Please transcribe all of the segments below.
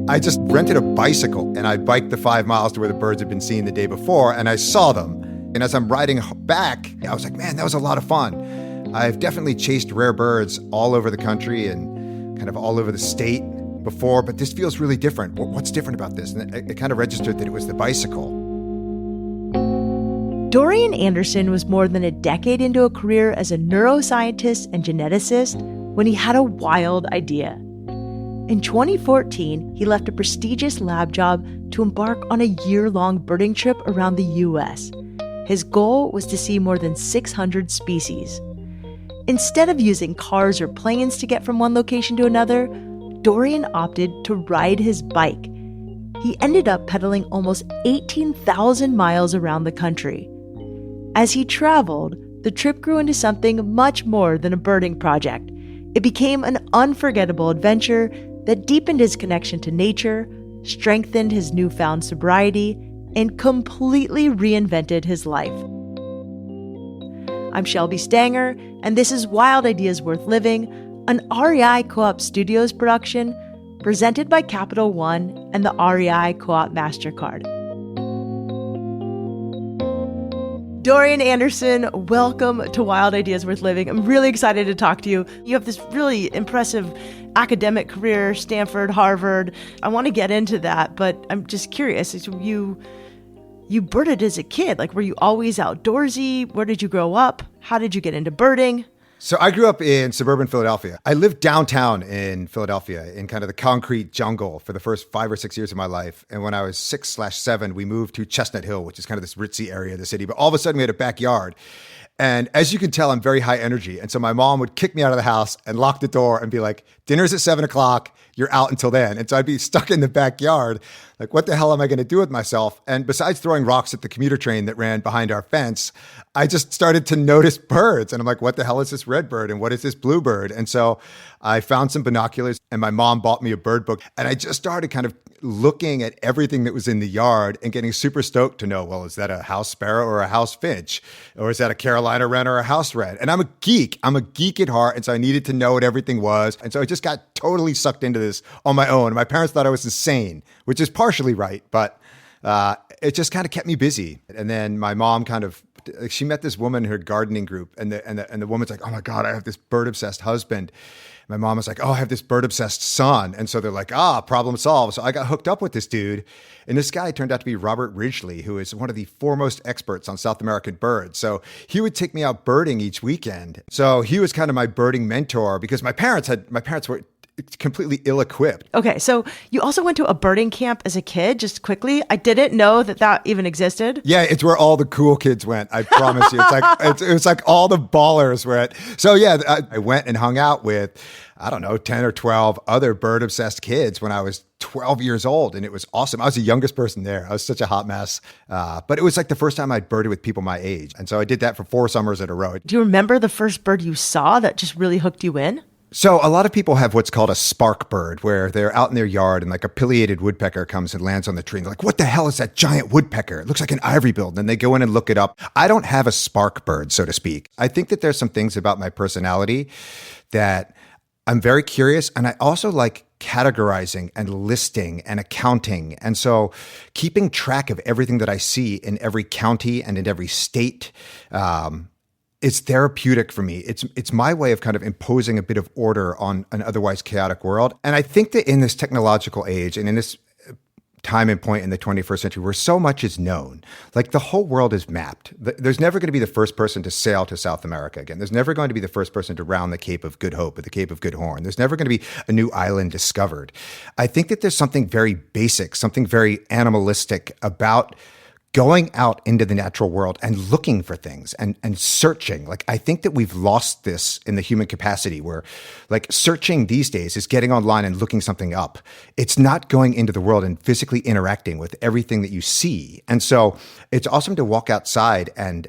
I just rented a bicycle and I biked the 5 miles to where the birds had been seen the day before, and I saw them. And as I'm riding back, I was like, man, that was a lot of fun. I've definitely chased rare birds all over the country and kind of all over the state before, but this feels really different. What's different about this? And it kind of registered that it was the bicycle. Dorian Anderson was more than a decade into a career as a neuroscientist and geneticist when he had a wild idea. In 2014, he left a prestigious lab job to embark on a year-long birding trip around the U.S. His goal was to see more than 600 species. Instead of using cars or planes to get from one location to another, Dorian opted to ride his bike. He ended up pedaling almost 18,000 miles around the country. As he traveled, the trip grew into something much more than a birding project. It became an unforgettable adventure that deepened his connection to nature, strengthened his newfound sobriety, and completely reinvented his life. I'm Shelby Stanger, and this is Wild Ideas Worth Living, an REI Co-op Studios production presented by Capital One and the REI Co-op MasterCard. Dorian Anderson, welcome to Wild Ideas Worth Living. I'm really excited to talk to you. You have this really impressive academic career, Stanford, Harvard. I want to get into that, but I'm just curious. You birded as a kid. Like, were you always outdoorsy? Where did you grow up? How did you get into birding? So I grew up in suburban Philadelphia. I lived downtown in Philadelphia in kind of the concrete jungle for the first 5 or 6 years of my life. And when I was 6/7, we moved to Chestnut Hill, which is kind of this ritzy area of the city. But all of a sudden we had a backyard. And as you can tell, I'm very high energy. And so my mom would kick me out of the house and lock the door and be like, dinner's at 7 o'clock. You're out until then. And so I'd be stuck in the backyard. Like, what the hell am I going to do with myself? And besides throwing rocks at the commuter train that ran behind our fence, I just started to notice birds. And I'm like, what the hell is this red bird? And what is this blue bird? And so I found some binoculars and my mom bought me a bird book. And I just started kind of looking at everything that was in the yard and getting super stoked to know, well, is that a house sparrow or a house finch? Or is that a Carolina wren or a house wren? And I'm a geek. I'm a geek at heart. And so I needed to know what everything was. And so I just got totally sucked into this on my own. My parents thought I was insane, which is partially right, but it just kind of kept me busy. And then my mom she met this woman in her gardening group, and the woman's like, oh my God, I have this bird obsessed husband. My mom was like, oh, I have this bird obsessed son. And so they're like, problem solved. So I got hooked up with this dude. And this guy turned out to be Robert Ridgely, who is one of the foremost experts on South American birds. So he would take me out birding each weekend. So he was kind of my birding mentor because my parents were completely ill-equipped. Okay, so you also went to a birding camp as a kid, just quickly. I didn't know that even existed. Yeah, it's where all the cool kids went, I promise you. It's like it was like all the ballers were at. So yeah, I went and hung out with, I don't know, 10 or 12 other bird-obsessed kids when I was 12 years old, and it was awesome. I was the youngest person there. I was such a hot mess. But it was like the first time I'd birded with people my age. And so I did that for 4 summers in a row. Do you remember the first bird you saw that just really hooked you in? So a lot of people have what's called a spark bird, where they're out in their yard and like a pileated woodpecker comes and lands on the tree. And they're like, what the hell is that giant woodpecker? It looks like an ivory bill. And then they go in and look it up. I don't have a spark bird, so to speak. I think that there's some things about my personality that I'm very curious. And I also like categorizing and listing and accounting. And so keeping track of everything that I see in every county and in every state, it's therapeutic for me. It's my way of kind of imposing a bit of order on an otherwise chaotic world. And I think that in this technological age and in this time and point in the 21st century where so much is known, like the whole world is mapped. There's never going to be the first person to sail to South America again. There's never going to be the first person to round the Cape of Good Hope or the Cape of Good Horn. There's never going to be a new island discovered. I think that there's something very basic, something very animalistic about going out into the natural world and looking for things and searching. Like, I think that we've lost this in the human capacity where like searching these days is getting online and looking something up. It's not going into the world and physically interacting with everything that you see. And so it's awesome to walk outside and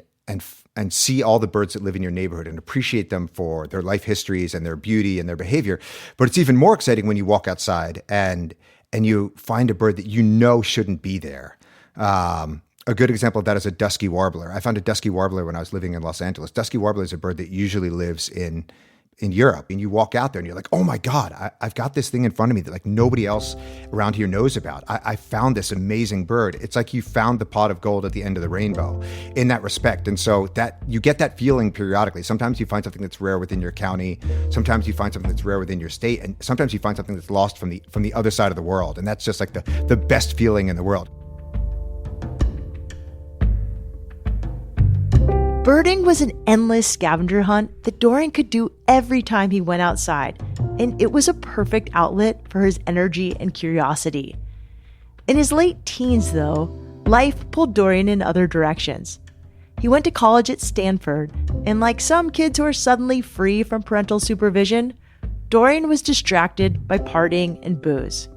see all the birds that live in your neighborhood and appreciate them for their life histories and their beauty and their behavior. But it's even more exciting when you walk outside and you find a bird that you know shouldn't be there. A good example of that is a dusky warbler. I found a dusky warbler when I was living in Los Angeles. Dusky warbler is a bird that usually lives in in Europe, and you walk out there and you're like, oh my God, I've got this thing in front of me that like nobody else around here knows about. I found this amazing bird. It's like you found the pot of gold at the end of the rainbow in that respect. And so that you get that feeling periodically. Sometimes you find something that's rare within your county. Sometimes you find something that's rare within your state. And sometimes you find something that's lost from the other side of the world. And that's just like the best feeling in the world. Birding was an endless scavenger hunt that Dorian could do every time he went outside, and it was a perfect outlet for his energy and curiosity. In his late teens, though, life pulled Dorian in other directions. He went to college at Stanford, and like some kids who are suddenly free from parental supervision, Dorian was distracted by partying and booze.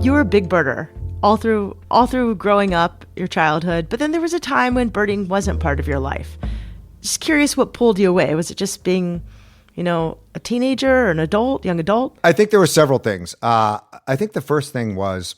You were a big birder all through growing up, your childhood, but then there was a time when birding wasn't part of your life. Just curious what pulled you away. Was it just being, a teenager or an adult, young adult? I think there were several things. I think the first thing was,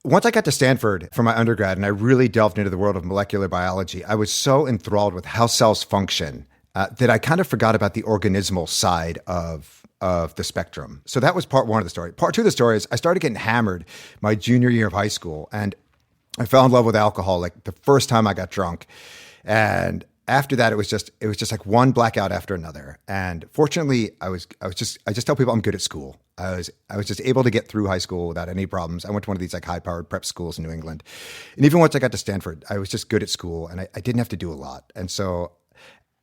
once I got to Stanford for my undergrad and I really delved into the world of molecular biology, I was so enthralled with how cells function that I kind of forgot about the organismal side of the spectrum. So that was part one of the story. Part two of the story is I started getting hammered my junior year of high school, and I fell in love with alcohol like the first time I got drunk. And after that, it was just like one blackout after another. And fortunately, I just tell people I'm good at school. I was just able to get through high school without any problems. I went to one of these like high-powered prep schools in New England. And even once I got to Stanford, I was just good at school, and I didn't have to do a lot. And so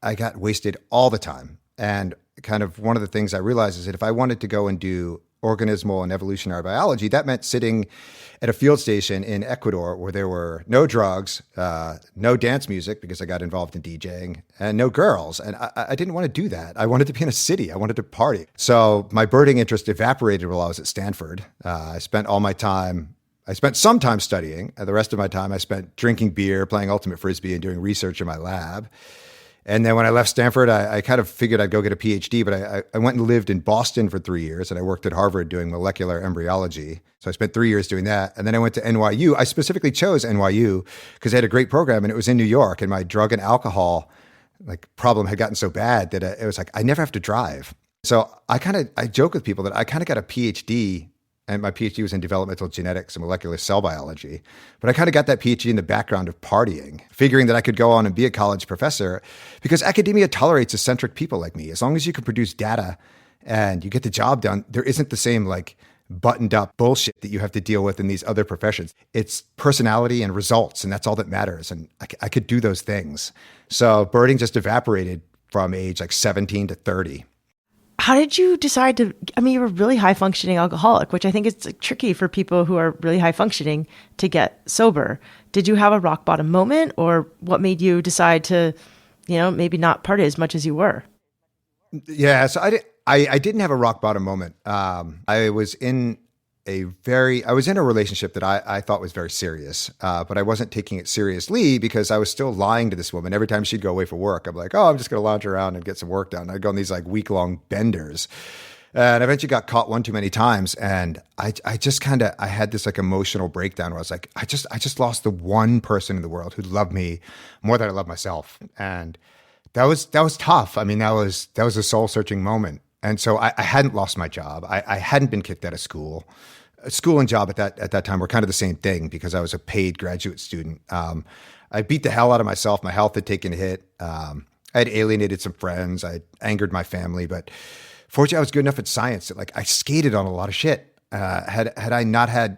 I got wasted all the time. And kind of one of the things I realized is that if I wanted to go and do organismal and evolutionary biology, that meant sitting at a field station in Ecuador where there were no drugs, no dance music because I got involved in DJing, and no girls. And I didn't want to do that. I wanted to be in a city. I wanted to party. So my birding interest evaporated while I was at Stanford. I spent some time studying. The rest of my time I spent drinking beer, playing ultimate frisbee, and doing research in my lab. And then when I left Stanford, I kind of figured I'd go get a PhD, but I went and lived in Boston for 3 years, and I worked at Harvard doing molecular embryology. So I spent 3 years doing that. And then I went to NYU. I specifically chose NYU because they had a great program, and it was in New York, and my drug and alcohol problem had gotten so bad that it was like, I never have to drive. So I joke with people that I kind of got a PhD, and my PhD was in developmental genetics and molecular cell biology. But I kind of got that PhD in the background of partying, figuring that I could go on and be a college professor because academia tolerates eccentric people like me. As long as you can produce data and you get the job done, there isn't the same buttoned up bullshit that you have to deal with in these other professions. It's personality and results, and that's all that matters. And I could do those things. So birding just evaporated from age 17 to 30. How did you decide you were a really high functioning alcoholic, which I think is tricky for people who are really high functioning to get sober. Did you have a rock bottom moment, or what made you decide to, maybe not party as much as you were? Yeah. So I didn't have a rock bottom moment. I was in a relationship that I thought was very serious, but I wasn't taking it seriously because I was still lying to this woman. Every time she'd go away for work, I'm like, oh, I'm just going to lounge around and get some work done. I'd go on these week-long benders. And I eventually got caught one too many times. And I had this emotional breakdown where I was like, I just lost the one person in the world who loved me more than I love myself. And that was tough. That was a soul-searching moment. And so I hadn't lost my job. I hadn't been kicked out of school. School and job at that time were kind of the same thing because I was a paid graduate student. I beat the hell out of myself. My health had taken a hit. I had alienated some friends. I angered my family. But fortunately, I was good enough at science that I skated on a lot of shit. Had I not had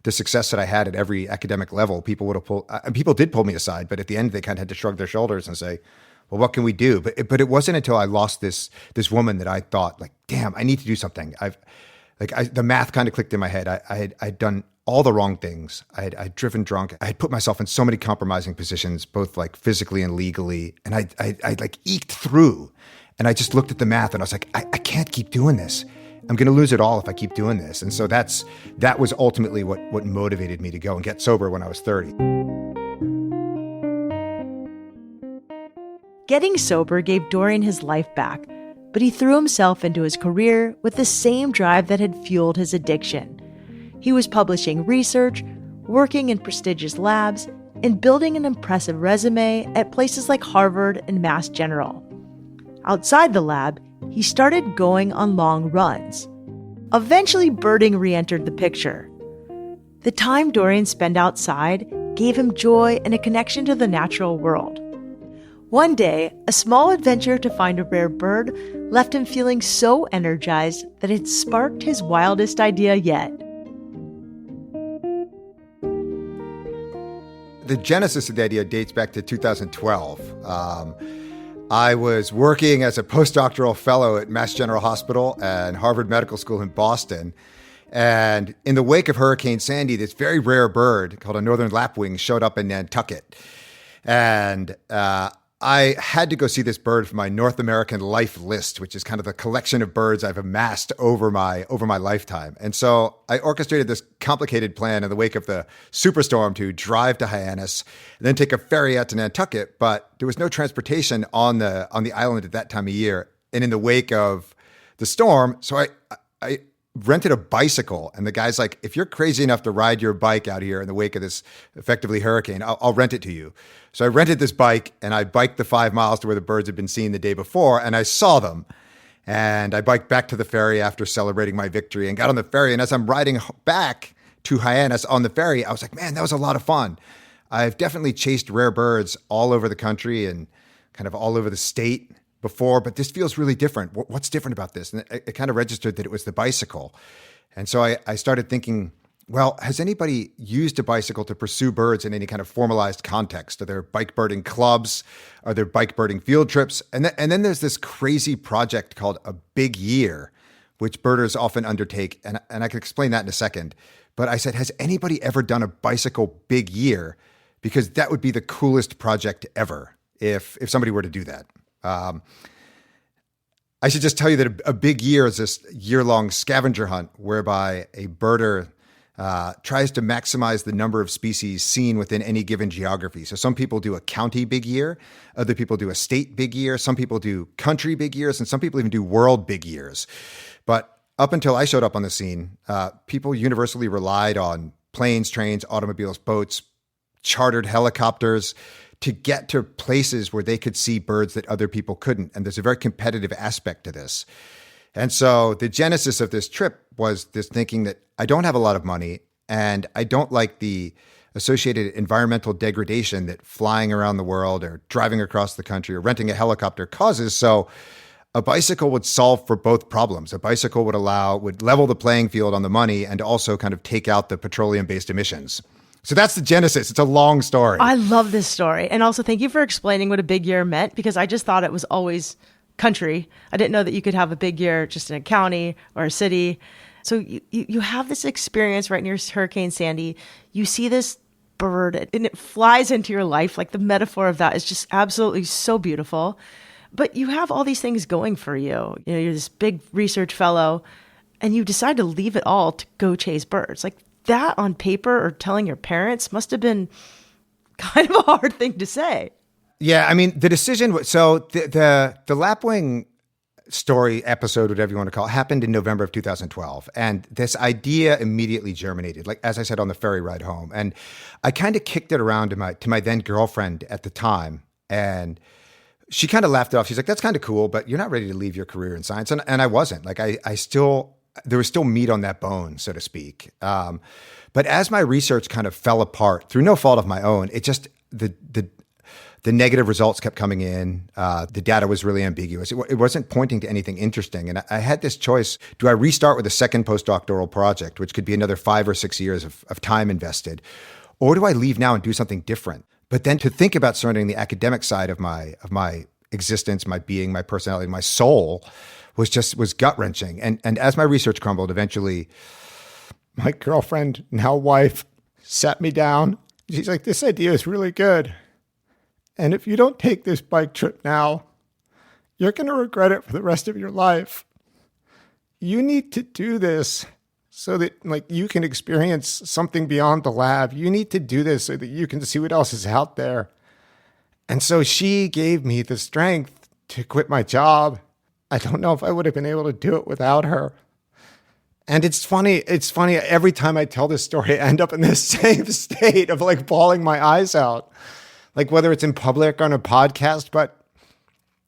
the success that I had at every academic level, people did pull me aside. But at the end, they kind of had to shrug their shoulders and say, well, what can we do? But it wasn't until I lost this woman that I thought, damn, I need to do something. The math kind of clicked in my head. I'd done all the wrong things. I'd driven drunk. I had put myself in so many compromising positions, both physically and legally. And I eked through. And I just looked at the math and I was like, I can't keep doing this. I'm going to lose it all if I keep doing this. And so that was ultimately what motivated me to go and get sober when I was 30. Getting sober gave Dorian his life back, but he threw himself into his career with the same drive that had fueled his addiction. He was publishing research, working in prestigious labs, and building an impressive resume at places like Harvard and Mass General. Outside the lab, he started going on long runs. Eventually, birding re-entered the picture. The time Dorian spent outside gave him joy and a connection to the natural world. One day, a small adventure to find a rare bird left him feeling so energized that it sparked his wildest idea yet. The genesis of the idea dates back to 2012. I was working as a postdoctoral fellow at Mass General Hospital and Harvard Medical School in Boston. And in the wake of Hurricane Sandy, this very rare bird called a northern lapwing showed up in Nantucket. And I had to go see this bird for my North American life list, which is kind of the collection of birds I've amassed over my lifetime. And so I orchestrated this complicated plan in the wake of the superstorm to drive to Hyannis and then take a ferry out to Nantucket. But there was no transportation on the island at that time of year. And in the wake of the storm, so I rented a bicycle, and the guy's like, if you're crazy enough to ride your bike out here in the wake of this effectively hurricane, I'll rent it to you. So I rented this bike, and I biked the 5 miles to where the birds had been seen the day before, and I saw them. And I biked back to the ferry after celebrating my victory and got on the ferry. And as I'm riding back to Hyannis on the ferry, I was like, man, that was a lot of fun. I've definitely chased rare birds all over the country and kind of all over the state before, but this feels really different. What's different about this? And it kind of registered that it was the bicycle. And so I started thinking, well, has anybody used a bicycle to pursue birds in any kind of formalized context? Are there bike birding clubs? Are there bike birding field trips? And then there's this crazy project called a big year, which birders often undertake. And I can explain that in a second. But I said, has anybody ever done a bicycle big year? Because that would be the coolest project ever if somebody were to do that. I should just tell you that a big year is this year-long scavenger hunt whereby a birder tries to maximize the number of species seen within any given geography. So some people do a county big year, other people do a state big year, some people do country big years, and some people even do world big years. But up until I showed up on the scene, people universally relied on planes, trains, automobiles, boats, chartered helicopters to get to places where they could see birds that other people couldn't. And there's a very competitive aspect to this. And so the genesis of this trip was this thinking that I don't have a lot of money and I don't like the associated environmental degradation that flying around the world or driving across the country or renting a helicopter causes. So a bicycle would solve for both problems. A bicycle would level the playing field on the money and also kind of take out the petroleum-based emissions. So that's the genesis. It's a long story. I love this story. And also thank you for explaining what a big year meant, because I just thought it was always country. I didn't know that you could have a big year just in a county or a city. So you have this experience right near Hurricane Sandy. You see this bird and it flies into your life. Like the metaphor of that is just absolutely so beautiful. But you have all these things going for you. You know, you're this big research fellow and you decide to leave it all to go chase birds. Like that on paper or telling your parents must have been kind of a hard thing to say. Yeah, I mean, the decision, so the lapwing story episode, whatever you want to call it, happened in November of 2012. And this idea immediately germinated, like, as I said, on the ferry ride home. And I kind of kicked it around to my then girlfriend at the time. And she kind of laughed it off. She's like, that's kind of cool, but you're not ready to leave your career in science. And I wasn't. Like, there was still meat on that bone, so to speak. But as my research kind of fell apart through no fault of my own, it just, the negative results kept coming in. The data was really ambiguous. It wasn't pointing to anything interesting. And I had this choice. Do I restart with a second postdoctoral project, which could be another 5 or 6 years of time invested? Or do I leave now and do something different? But then to think about surrendering the academic side of my existence, my being, my personality, my soul was gut-wrenching. And as my research crumbled, eventually my girlfriend, now wife, sat me down. She's like, this idea is really good. And if you don't take this bike trip now, you're going to regret it for the rest of your life. You need to do this so that you can experience something beyond the lab. You need to do this so that you can see what else is out there. And so she gave me the strength to quit my job. I don't know if I would have been able to do it without her. And it's funny every time I tell this story, I end up in this same state of like bawling my eyes out, like whether it's in public or on a podcast. But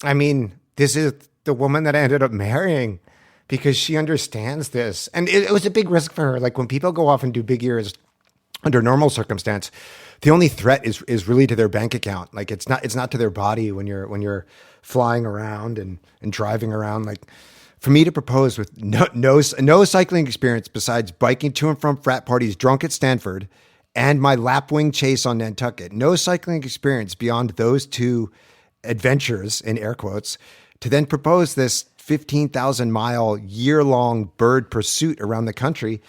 I mean, this is the woman that I ended up marrying because she understands this. And it was a big risk for her. Like when people go off and do big years under normal circumstance, the only threat is really to their bank account. Like it's not to their body when you're flying around and driving around. Like for me to propose with no cycling experience besides biking to and from frat parties drunk at Stanford and my lapwing chase on Nantucket, no cycling experience beyond those two adventures in air quotes, to then propose this 15,000 mile year-long bird pursuit around the country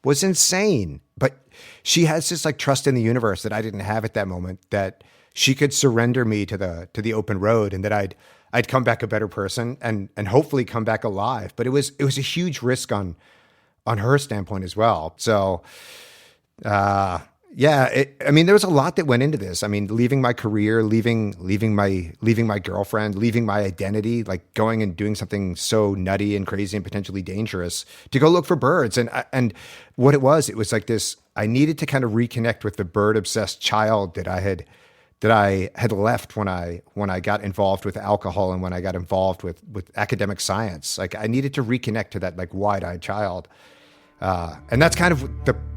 was insane. But she has this like trust in the universe that I didn't have at that moment, that she could surrender me to the open road and that I'd come back a better person and hopefully come back alive. But it was a huge risk on her standpoint as well. So, yeah, there was a lot that went into this. I mean, leaving my career, leaving my girlfriend, leaving my identity, like going and doing something so nutty and crazy and potentially dangerous to go look for birds. And what it was like this, I needed to kind of reconnect with the bird obsessed child that I had left when I got involved with alcohol and when I got involved with academic science. Like I needed to reconnect to that like wide-eyed child. And that's kind of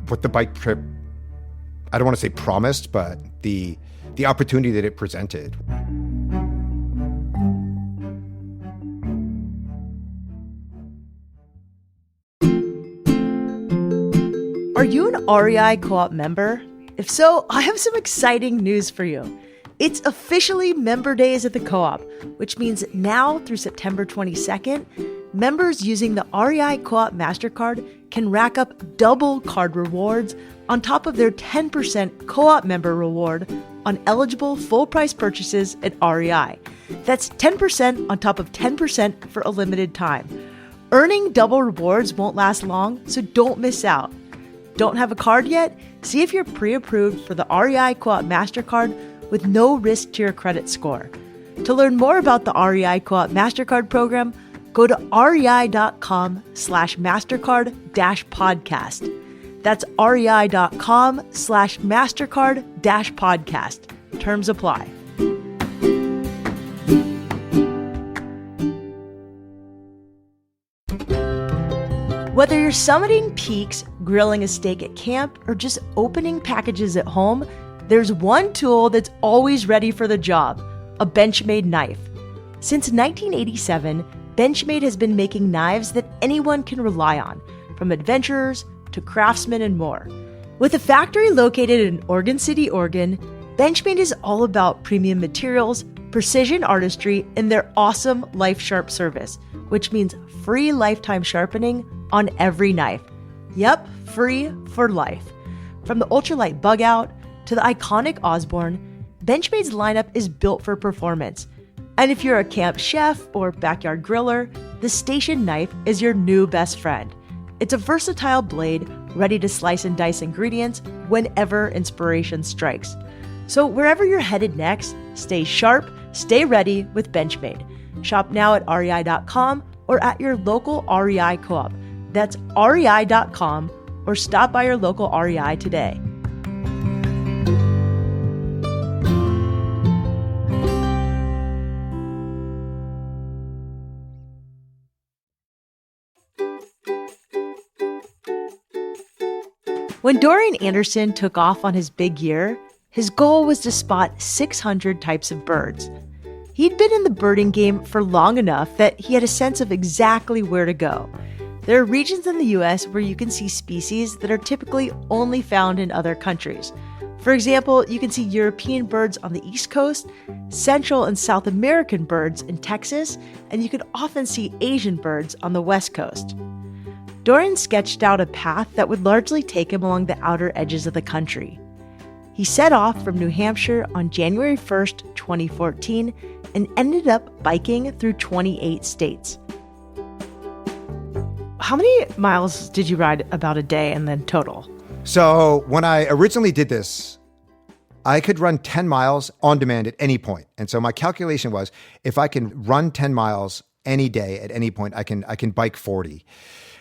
what the bike trip, I don't want to say promised, but the opportunity that it presented. Are you an REI Co-op member? If so, I have some exciting news for you. It's officially Member Days at the Co-op, which means now through September 22nd, members using the REI Co-op MasterCard can rack up double card rewards on top of their 10% Co-op member reward on eligible full-price purchases at REI. That's 10% on top of 10% for a limited time. Earning double rewards won't last long, so don't miss out. Don't have a card yet? See if you're pre-approved for the REI Co-op MasterCard with no risk to your credit score. To learn more about the REI Co-op MasterCard program, go to rei.com/MasterCard-podcast. That's rei.com/MasterCard-podcast. Terms apply. Whether you're summiting peaks, grilling a steak at camp, or just opening packages at home, there's one tool that's always ready for the job: a Benchmade knife. Since 1987, Benchmade has been making knives that anyone can rely on, from adventurers to craftsmen and more. With a factory located in Oregon City, Oregon, Benchmade is all about premium materials, precision artistry, and their awesome Life Sharp service, which means free lifetime sharpening on every knife. Yep, free for life. From the ultralight bug out to the iconic Osborne, Benchmade's lineup is built for performance. And if you're a camp chef or backyard griller, the station knife is your new best friend. It's a versatile blade ready to slice and dice ingredients whenever inspiration strikes. So wherever you're headed next, stay sharp, stay ready with Benchmade. Shop now at rei.com or at your local REI Co-op. That's rei.com or stop by your local REI today. When Dorian Anderson took off on his big year, his goal was to spot 600 types of birds. He'd been in the birding game for long enough that he had a sense of exactly where to go. There are regions in the US where you can see species that are typically only found in other countries. For example, you can see European birds on the East Coast, Central and South American birds in Texas, and you can often see Asian birds on the West Coast. Dorian sketched out a path that would largely take him along the outer edges of the country. He set off from New Hampshire on January 1st, 2014, and ended up biking through 28 states. How many miles did you ride about a day and then total? So when I originally did this, I could run 10 miles on demand at any point. And so my calculation was, if I can run 10 miles any day at any point, I can bike 40.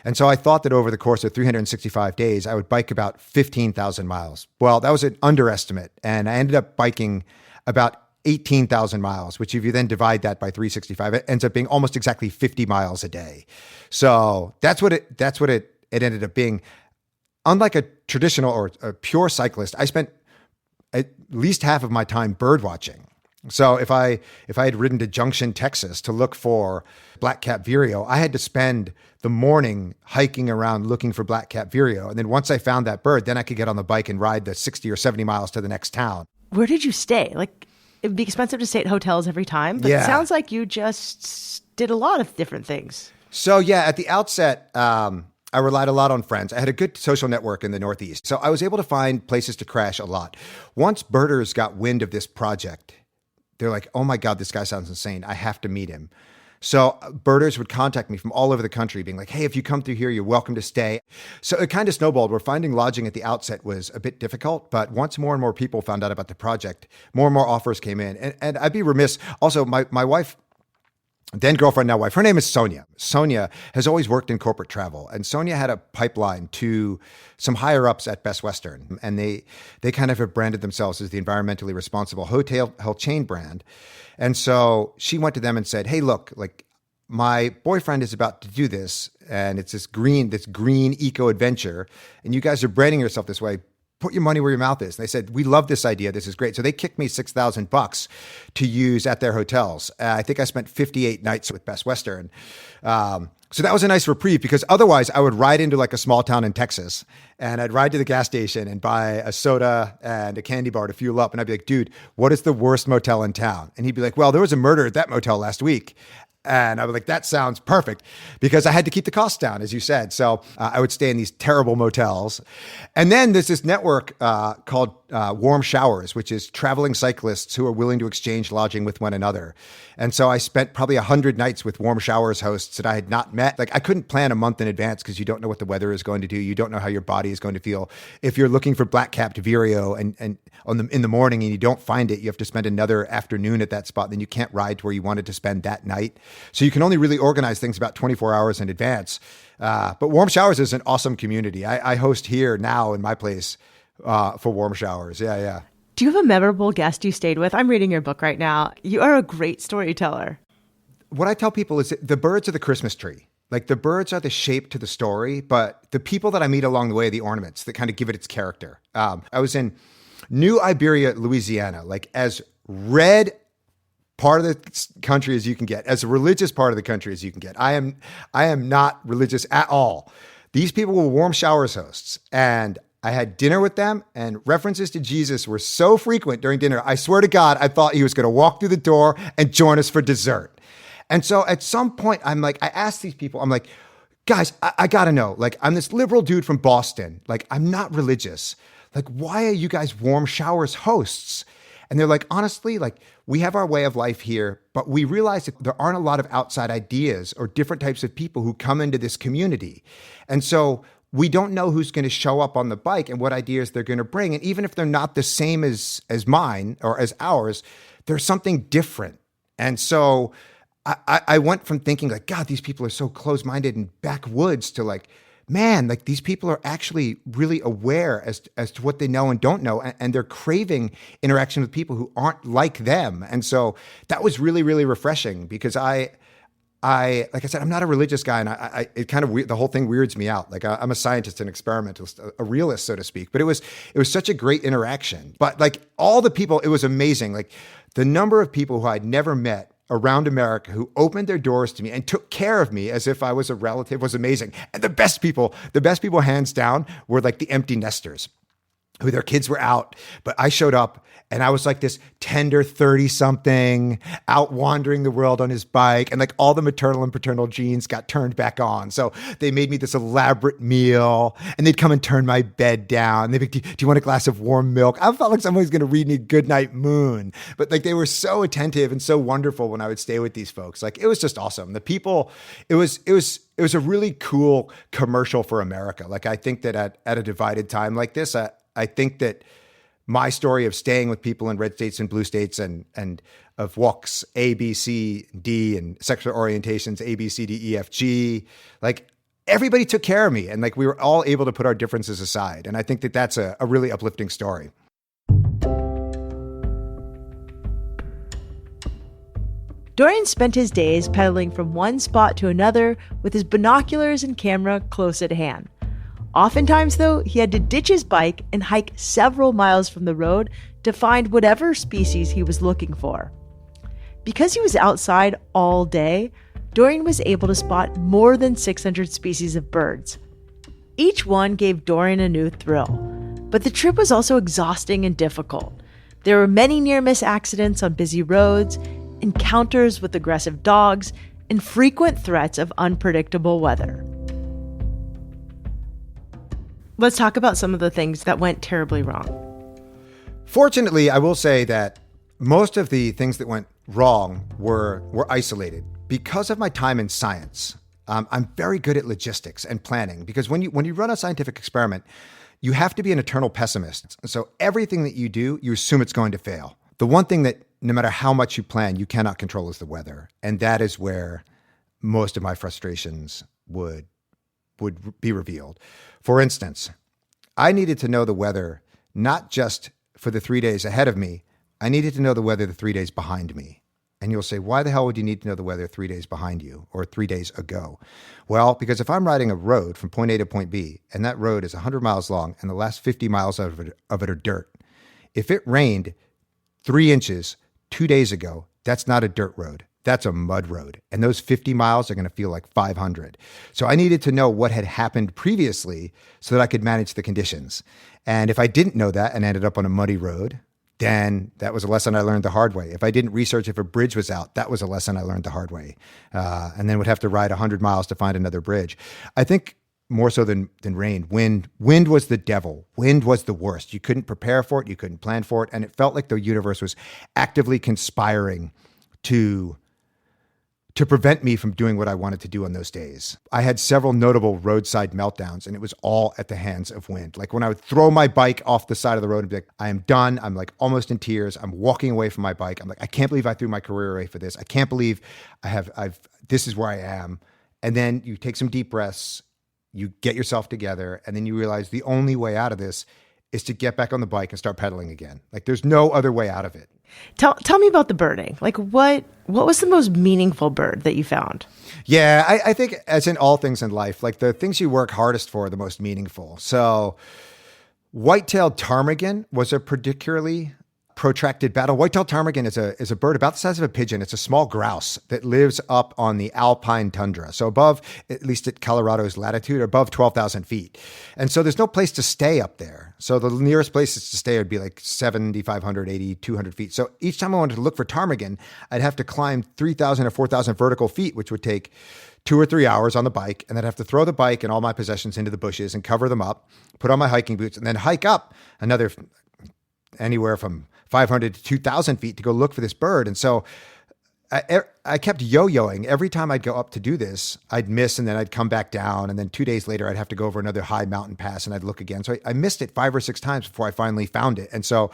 And so I thought that over the course of 365 days, I would bike about 15,000 miles. Well, that was an underestimate. And I ended up biking about 18,000 miles, which if you then divide that by 365, it ends up being almost exactly 50 miles a day. So that's what it ended up being. Unlike a traditional or a pure cyclist, I spent at least half of my time bird watching. So if I had ridden to Junction, Texas to look for black-capped vireo, I had to spend the morning hiking around looking for black-capped vireo. And then once I found that bird, then I could get on the bike and ride the 60 or 70 miles to the next town. Where did you stay? Like, it'd be expensive to stay at hotels every time, but It sounds like you just did a lot of different things. So yeah, at the outset, I relied a lot on friends. I had a good social network in the Northeast. So I was able to find places to crash a lot. Once birders got wind of this project, they're like, oh my God, this guy sounds insane. I have to meet him. So birders would contact me from all over the country being like, hey, if you come through here, you're welcome to stay. So it kind of snowballed where finding lodging at the outset was a bit difficult. But once more and more people found out about the project, more and more offers came in. And I'd be remiss. Also, my wife, then girlfriend, now wife, her name is Sonia. Sonia has always worked in corporate travel. And Sonia had a pipeline to some higher ups at Best Western. And they kind of have branded themselves as the environmentally responsible hotel chain brand. And so she went to them and said, hey, look, like my boyfriend is about to do this. And it's this green eco adventure. And you guys are branding yourself this way. Put your money where your mouth is. And they said, we love this idea. This is great. So they kicked me $6,000 to use at their hotels. I think I spent 58 nights with Best Western. So that was a nice reprieve because otherwise I would ride into like a small town in Texas and I'd ride to the gas station and buy a soda and a candy bar to fuel up. And I'd be like, dude, what is the worst motel in town? And he'd be like, well, there was a murder at that motel last week. And I was like, that sounds perfect because I had to keep the costs down, as you said. So I would stay in these terrible motels. And then there's this network called Warm Showers, which is traveling cyclists who are willing to exchange lodging with one another. And so I spent probably 100 nights with Warm Showers hosts that I had not met. Like I couldn't plan a month in advance because you don't know what the weather is going to do. You don't know how your body is going to feel. If you're looking for black-capped vireo and in the morning and you don't find it, you have to spend another afternoon at that spot. Then you can't ride to where you wanted to spend that night. So you can only really organize things about 24 hours in advance. But Warm Showers is an awesome community. I host here now in my place for Warm Showers. Yeah. Do you have a memorable guest you stayed with? I'm reading your book right now. You are a great storyteller. What I tell people is that the birds are the Christmas tree. Like the birds are the shape to the story, but the people that I meet along the way are the ornaments that kind of give it its character. I was in New Iberia, Louisiana, like as red part of the country as you can get, as a religious part of the country as you can get. I am not religious at all. These people were Warm Showers hosts, and I had dinner with them, and references to Jesus were so frequent during dinner. I swear to God, I thought he was going to walk through the door and join us for dessert. And so at some point, I asked these people, I'm like, guys, I got to know, like, I'm this liberal dude from Boston. Like, I'm not religious. Like, why are you guys Warm Showers hosts? And they're like, honestly, like we have our way of life here, but we realize that there aren't a lot of outside ideas or different types of people who come into this community. And so we don't know who's going to show up on the bike and what ideas they're going to bring. And even if they're not the same as mine or as ours, there's something different. And so I went from thinking like, God, these people are so close-minded and backwoods to like, man, like these people are actually really aware as to what they know and don't know. And they're craving interaction with people who aren't like them. And so that was really, really refreshing because like I said, I'm not a religious guy, and it kind of the whole thing weirds me out. Like I'm a scientist, an experimentalist, a realist, so to speak. But it was such a great interaction. But like all the people, it was amazing. Like the number of people who I'd never met around America who opened their doors to me and took care of me as if I was a relative was amazing. And the best people hands down were like the empty nesters who their kids were out, but I showed up and I was like this tender 30-something out wandering the world on his bike, and like all the maternal and paternal genes got turned back on. So they made me this elaborate meal and they'd come and turn my bed down. They'd be like, do you want a glass of warm milk? I felt like somebody's going to read me Goodnight Moon, but like they were so attentive and so wonderful when I would stay with these folks. Like it was just awesome. The people, it was a really cool commercial for America. Like I think that at a divided time like this, I think that my story of staying with people in red states and blue states and of walks A, B, C, D and sexual orientations A, B, C, D, E, F, G. Like everybody took care of me and like we were all able to put our differences aside. And I think that that's a really uplifting story. Dorian spent his days pedaling from one spot to another with his binoculars and camera close at hand. Oftentimes, though, he had to ditch his bike and hike several miles from the road to find whatever species he was looking for. Because he was outside all day, Dorian was able to spot more than 600 species of birds. Each one gave Dorian a new thrill, but the trip was also exhausting and difficult. There were many near-miss accidents on busy roads, encounters with aggressive dogs, and frequent threats of unpredictable weather. Let's talk about some of the things that went terribly wrong. Fortunately, I will say that most of the things that went wrong were isolated. Because of my time in science, I'm very good at logistics and planning because when you run a scientific experiment, you have to be an eternal pessimist. So everything that you do, you assume it's going to fail. The one thing that no matter how much you plan, you cannot control is the weather. And that is where most of my frustrations would be revealed. For instance, I needed to know the weather, not just for the 3 days ahead of me, I needed to know the weather the 3 days behind me. And you'll say, why the hell would you need to know the weather 3 days behind you or 3 days ago? Well, because if I'm riding a road from point A to point B, and that road is 100 miles long and the last 50 miles of it are dirt, if it rained 3 inches 2 days ago, that's not a dirt road. That's a mud road. And those 50 miles are going to feel like 500. So I needed to know what had happened previously so that I could manage the conditions. And if I didn't know that and ended up on a muddy road, then that was a lesson I learned the hard way. If I didn't research if a bridge was out, that was a lesson I learned the hard way. And then would have to ride 100 miles to find another bridge. I think more so than rain, wind was the devil. Wind was the worst. You couldn't prepare for it. You couldn't plan for it. And it felt like the universe was actively conspiring to prevent me from doing what I wanted to do on those days. I had several notable roadside meltdowns, and it was all at the hands of wind. Like when I would throw my bike off the side of the road and be like, I am done. I'm like almost in tears. I'm walking away from my bike. I'm like, I can't believe I threw my career away for this. I can't believe this is where I am. And then you take some deep breaths, you get yourself together, and then you realize the only way out of this is to get back on the bike and start pedaling again. Like there's no other way out of it. Tell me about the birding. Like what was the most meaningful bird that you found? Yeah, I think as in all things in life, like the things you work hardest for are the most meaningful. So white-tailed ptarmigan was a particularly protracted battle. White-tailed ptarmigan is a bird about the size of a pigeon. It's a small grouse that lives up on the alpine tundra. So above, at least at Colorado's latitude, above 12,000 feet. And so there's no place to stay up there. So the nearest places to stay would be like 7,500, 8,000, 200 feet. So each time I wanted to look for ptarmigan, I'd have to climb 3,000 or 4,000 vertical feet, which would take 2 or 3 hours on the bike. And then I'd have to throw the bike and all my possessions into the bushes and cover them up, put on my hiking boots, and then hike up another anywhere from 500 to 2,000 feet to go look for this bird. And so I kept yo-yoing. Every time I'd go up to do this, I'd miss and then I'd come back down. And then 2 days later, I'd have to go over another high mountain pass and I'd look again. So I missed it 5 or 6 times before I finally found it. And so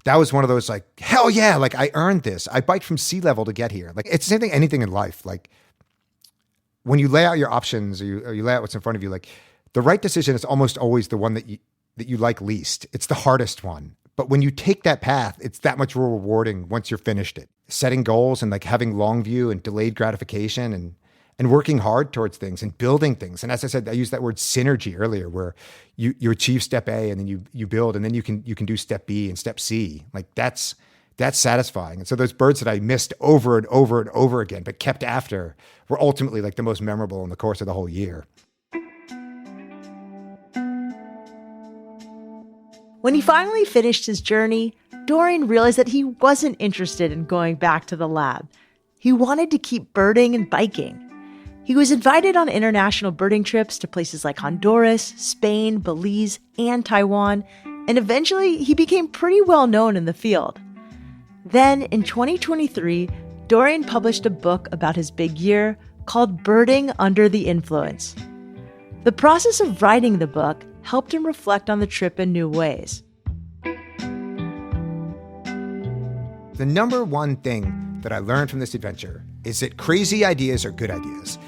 that was one of those like, hell yeah, like I earned this. I biked from sea level to get here. Like it's the same thing, anything in life. Like when you lay out your options or you lay out what's in front of you, like the right decision is almost always the one that you like least. It's the hardest one. But when you take that path, it's that much more rewarding once you're finished it. Setting goals and like having long view and delayed gratification and working hard towards things and building things. And as I said, I used that word synergy earlier, where you achieve step A and then you build and then you can do step B and step C. Like that's satisfying. And so those birds that I missed over and over and over again, but kept after, were ultimately like the most memorable in the course of the whole year. When he finally finished his journey, Dorian realized that he wasn't interested in going back to the lab. He wanted to keep birding and biking. He was invited on international birding trips to places like Honduras, Spain, Belize, and Taiwan, and eventually he became pretty well known in the field. Then, in 2023, Dorian published a book about his big year called Birding Under the Influence. The process of writing the book helped him reflect on the trip in new ways. The number one thing that I learned from this adventure is that crazy ideas are good ideas.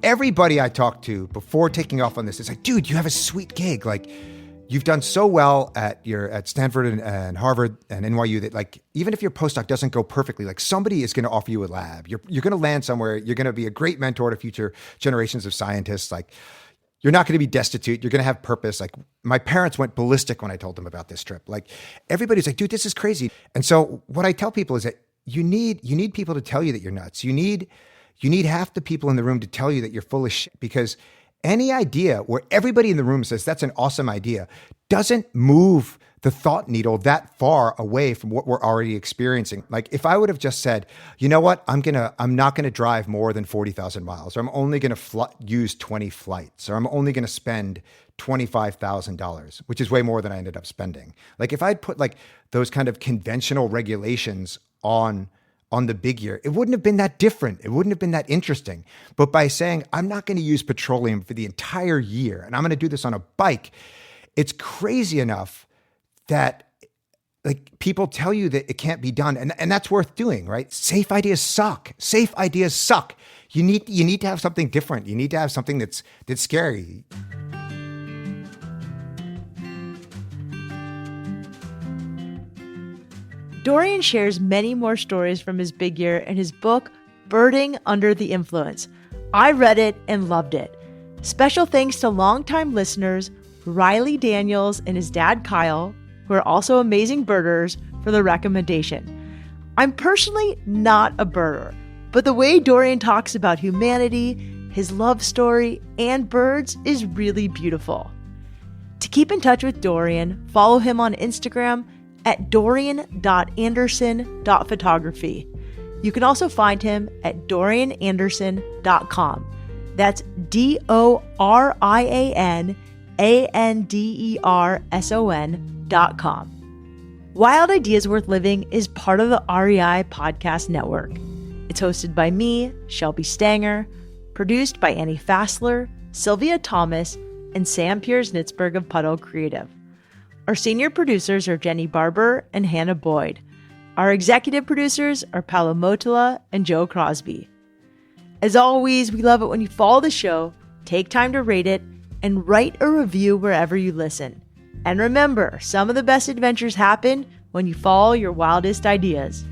Everybody I talked to before taking off on this is like, dude, you have a sweet gig. Like, you've done so well at Stanford and Harvard and NYU that, like, even if your postdoc doesn't go perfectly, like, somebody is going to offer you a lab. You're going to land somewhere. You're going to be a great mentor to future generations of scientists. Like, you're not going to be destitute. You're going to have purpose. Like, my parents went ballistic when I told them about this trip. Like, everybody's like, dude, this is crazy. And so what I tell people is that you need people to tell you that you're nuts. You need half the people in the room to tell you that you're full of shit, because any idea where everybody in the room says that's an awesome idea doesn't move the thought needle that far away from what we're already experiencing. Like, if I would have just said, you know what, I'm not going to drive more than 40,000 miles, or I'm only going to use 20 flights, or I'm only going to spend $25,000, which is way more than I ended up spending. Like, if I'd put like those kind of conventional regulations on the big year, it wouldn't have been that different. It wouldn't have been that interesting. But by saying, I'm not going to use petroleum for the entire year, and I'm going to do this on a bike, it's crazy enough that, like, people tell you that it can't be done. And that's worth doing, right? Safe ideas suck. Safe ideas suck. You need to have something different. You need to have something that's scary. Dorian shares many more stories from his big year in his book, Birding Under the Influence. I read it and loved it. Special thanks to longtime listeners Riley Daniels and his dad Kyle, who are also amazing birders, for the recommendation. I'm personally not a birder, but the way Dorian talks about humanity, his love story, and birds is really beautiful. To keep in touch with Dorian, follow him on Instagram at dorian.anderson.photography. You can also find him at doriananderson.com. That's DORIANDERSON.com. Wild Ideas Worth Living is part of the REI Podcast Network. It's hosted by me, Shelby Stanger, produced by Annie Fassler, Sylvia Thomas, and Sam Piers-Nitzberg of Puddle Creative. Our senior producers are Jenny Barber and Hannah Boyd. Our executive producers are Paolo Motola and Joe Crosby. As always, we love it when you follow the show, take time to rate it, and write a review wherever you listen. And remember, some of the best adventures happen when you follow your wildest ideas.